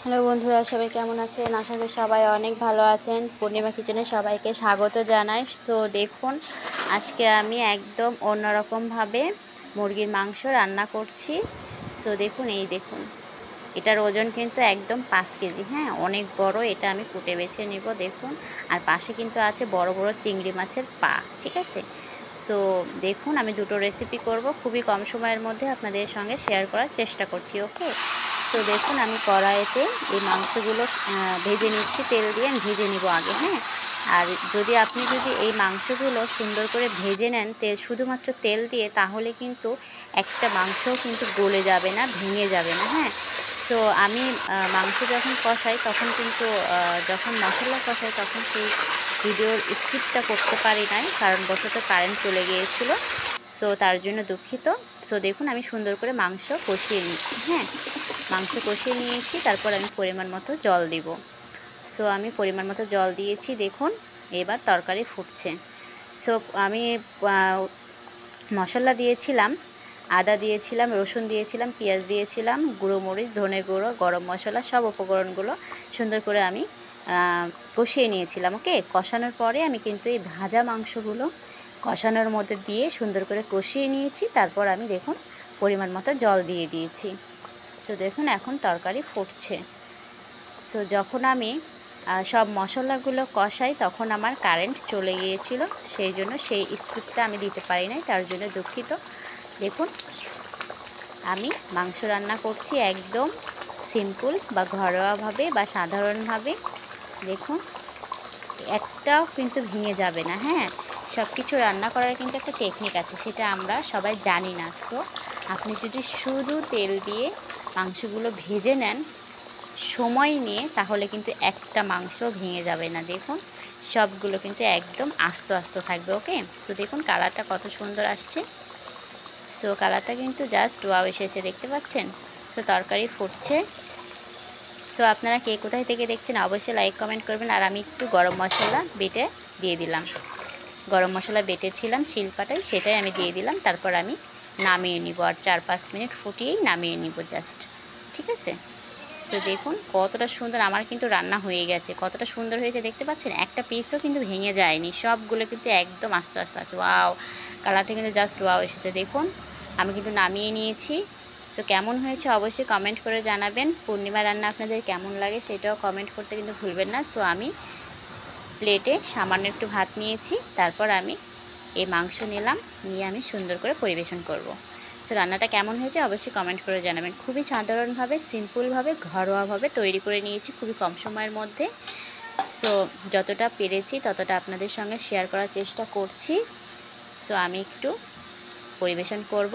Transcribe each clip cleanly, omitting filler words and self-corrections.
Hello বন্ধুরা, সবাই কেমন আছেন? আশা করি সবাই অনেক ভালো আছেন। পূর্ণিমা কিচেনে সবাইকে স্বাগত জানাই। সো দেখুন, আজকে আমি একদম অন্যরকমভাবে মুরগির মাংস রান্না করছি। সো দেখুন, এই দেখুন, এটার ওজন কিন্তু একদম 5 কেজি। হ্যাঁ, অনেক বড়। এটা আমি কুটে বেছে নেব দেখুন। আর পাশে কিন্তু আছে বড় বড় চিংড়ি মাছের পা। ঠিক আছে? সো দেখুন, আমি দুটো রেসিপি করব, খুবই কম সময়ের মধ্যে আপনাদের সঙ্গে শেয়ার করার চেষ্টা করছি। ওকে, তো দেখুন, আমি কড়াইতে এই মাংসগুলো ভেজে নিচ্ছি। তেল দিয়ে আমি ভেজে নিব আগে। হ্যাঁ, আর আপনি যদি এই মাংসগুলো সুন্দর করে ভেজে নেন শুধুমাত্র তেল দিয়ে, তাহলে কিন্তু একটা মাংসও কিন্তু গলে যাবে না, ভেঙে যাবে না। হ্যাঁ, সো আমি মাংস যখন কষাই তখন কিন্তু যখন মশলা কষাই তখন সেই ভিডিওর স্কিপটা করতে পারি নাই, কারণবশত কারেন্ট চলে গিয়েছিল। সো তার জন্য দুঃখিত। সো দেখুন, আমি সুন্দর করে মাংস কষিয়ে নিচ্ছি। হ্যাঁ, মাংস কষিয়ে নিয়েছি, তারপর আমি পরিমাণ মতো জল দিব। সো আমি পরিমাণ মতো জল দিয়েছি। দেখুন, এবার তরকারি ফুটছে। সো আমি মশলা দিয়েছিলাম, আদা দিয়েছিলাম, রসুন দিয়েছিলাম, পেঁয়াজ দিয়েছিলাম, গুঁড়ো মরিচ, ধনে গুঁড়ো, গরম মশলা, সব উপকরণগুলো সুন্দর করে আমি কষিয়ে নিয়েছিলাম। ওকে, কষানোর পরে আমি কিন্তু এই ভাজা মাংসগুলো কষানোর মধ্যে দিয়ে সুন্দর করে কষিয়ে নিয়েছি। তারপর আমি দেখুন পরিমাণ মতো জল দিয়ে দিয়েছি। সো দেখুন, এখন তরকারি ফুটছে। সো যখন আমি সব মশলাগুলো কষাই তখন আমার কারেন্ট চলে গিয়েছিল, সেই জন্য সেই স্কিপটা আমি দিতে পারি নাই, তার জন্য দুঃখিত। দেখুন, আমি মাংস রান্না করছি একদম সিম্পল বা ঘরোয়াভাবে বা সাধারণভাবে। দেখুন, একটাও কিন্তু ভেঙে যাবে না। হ্যাঁ, সব কিছু রান্না করার কিন্তু একটা টেকনিক আছে, সেটা আমরা সবাই জানি না। সো আপনি যদি শুধু তেল দিয়ে মাংসগুলো ভেজে নেন সময় নিয়ে, তাহলে কিন্তু একটা মাংস ভেঙে যাবে না। দেখুন, সবগুলো কিন্তু একদম আস্ত আস্ত থাকবে। ওকে, সো দেখুন কালারটা কত সুন্দর আসছে। সো কালারটা কিন্তু জাস্ট ওয়াও এসেছে, দেখতে পাচ্ছেন? সো তরকারি ফুটছে। সো আপনারা কে কোথায় থেকে দেখছেন অবশ্যই লাইক কমেন্ট করবেন। আর আমি একটু গরম মশলা বেটে দিয়ে দিলাম। গরম মশলা বেটেছিলাম শিলপাটায়, সেটাই আমি দিয়ে দিলাম। তারপর আমি নামিয়ে নিব, আর 4-5 মিনিট ফুটিয়েই নামিয়ে নিব জাস্ট। ঠিক আছে? সো দেখুন কতটা সুন্দর আমার কিন্তু রান্না হয়ে গেছে। কতটা সুন্দর হয়েছে দেখতে পাচ্ছেন? একটা পিসও কিন্তু ভেঙে যায়নি, সবগুলো কিন্তু একদম আস্তে আস্তে আছে। ওয়াও, কালারটা কিন্তু জাস্ট ওয়াও এসেছে। দেখুন, আমি কিন্তু নামিয়ে নিয়েছি। সো কেমন হয়েছে অবশ্যই কমেন্ট করে জানাবেন। পূর্ণিমা রান্না আপনাদের কেমন লাগে সেটাও কমেন্ট করতে কিন্তু ভুলবেন না। সো আমি প্লেটে সামান্য একটু ভাত নিয়েছি, তারপর আমি এই মাংস নিলাম, নিয়ে আমি সুন্দর করে পরিবেশন করব। সো রান্নাটা কেমন হয়েছে অবশ্যই কমেন্ট করে জানাবেন। খুবই সাধারণভাবে, সিম্পলভাবে, ঘরোয়াভাবে তৈরি করে নিয়েছি খুবই কম সময়ের মধ্যে। সো যতটা পেরেছি ততটা আপনাদের সঙ্গে শেয়ার করার চেষ্টা করছি। সো আমি একটু পরিবেশন করব।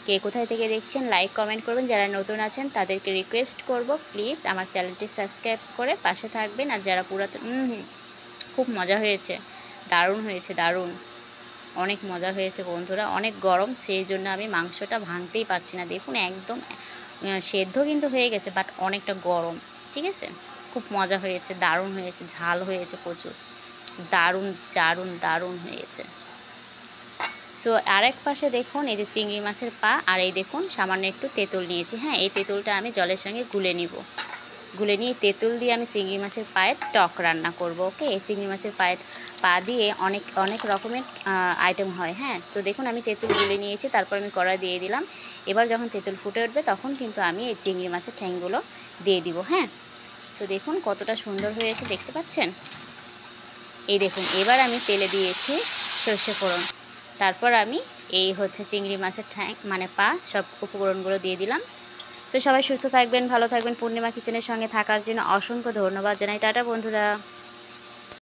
কে কোথায় থেকে দেখছেন লাইক কমেন্ট করবেন। যারা নতুন আছেন তাদেরকে রিকোয়েস্ট করব, প্লিজ আমার চ্যানেলটি সাবস্ক্রাইব করে পাশে থাকবেন। আর যারা পুরাতন, খুব মজা হয়েছে, দারুণ হয়েছে, দারুণ, অনেক মজা হয়েছে বন্ধুরা। অনেক গরম, সেই জন্য আমি মাংসটা ভাঙতেই পারছি না। দেখুন একদম সেদ্ধ কিন্তু হয়ে গেছে, বাট অনেকটা গরম। ঠিক আছে, খুব মজা হয়েছে, দারুণ হয়েছে, ঝাল হয়েছে প্রচুর, দারুণ দারুণ দারুণ হয়েছে। সো আরেক পাশে দেখুন এই যে চিংড়ি মাছের পা, আর এই দেখুন সামান্য একটু তেঁতুল নিয়েছি। হ্যাঁ, এই তেঁতুলটা আমি জলের সঙ্গে গুলে নিব। গুলে নিয়ে তেঁতুল দিয়ে আমি চিংড়ি মাছের পায়ের টক রান্না করব। ওকে, এই চিংড়ি মাছের পায়ের পা দিয়ে অনেক অনেক রকমের আইটেম হয়। হ্যাঁ, তো দেখুন আমি তেঁতুল গুলে নিয়েছি, তারপর আমি কড়াই দিয়ে দিলাম। এবার যখন তেঁতুল ফুটে উঠবে তখন কিন্তু আমি এই চিংড়ি মাছের ঠ্যাংগুলো দিয়ে দিব। হ্যাঁ, সো দেখুন কতটা সুন্দর হয়েছে দেখতে পাচ্ছেন? এই দেখুন, এবার আমি তেলে দিয়েছি সর্ষে ফোড়ন। তারপর আমি এই হচ্ছে চিংড়ি মাছের ঠ্যাং মানে পা, সব উপকরণগুলো দিয়ে দিলাম। তো সবাই সুস্থ থাকবেন, ভালো থাকবেন। পূর্ণিমা কিচেনের সঙ্গে থাকার জন্য অসংখ্য ধন্যবাদ জানাই। টাটা বন্ধুরা।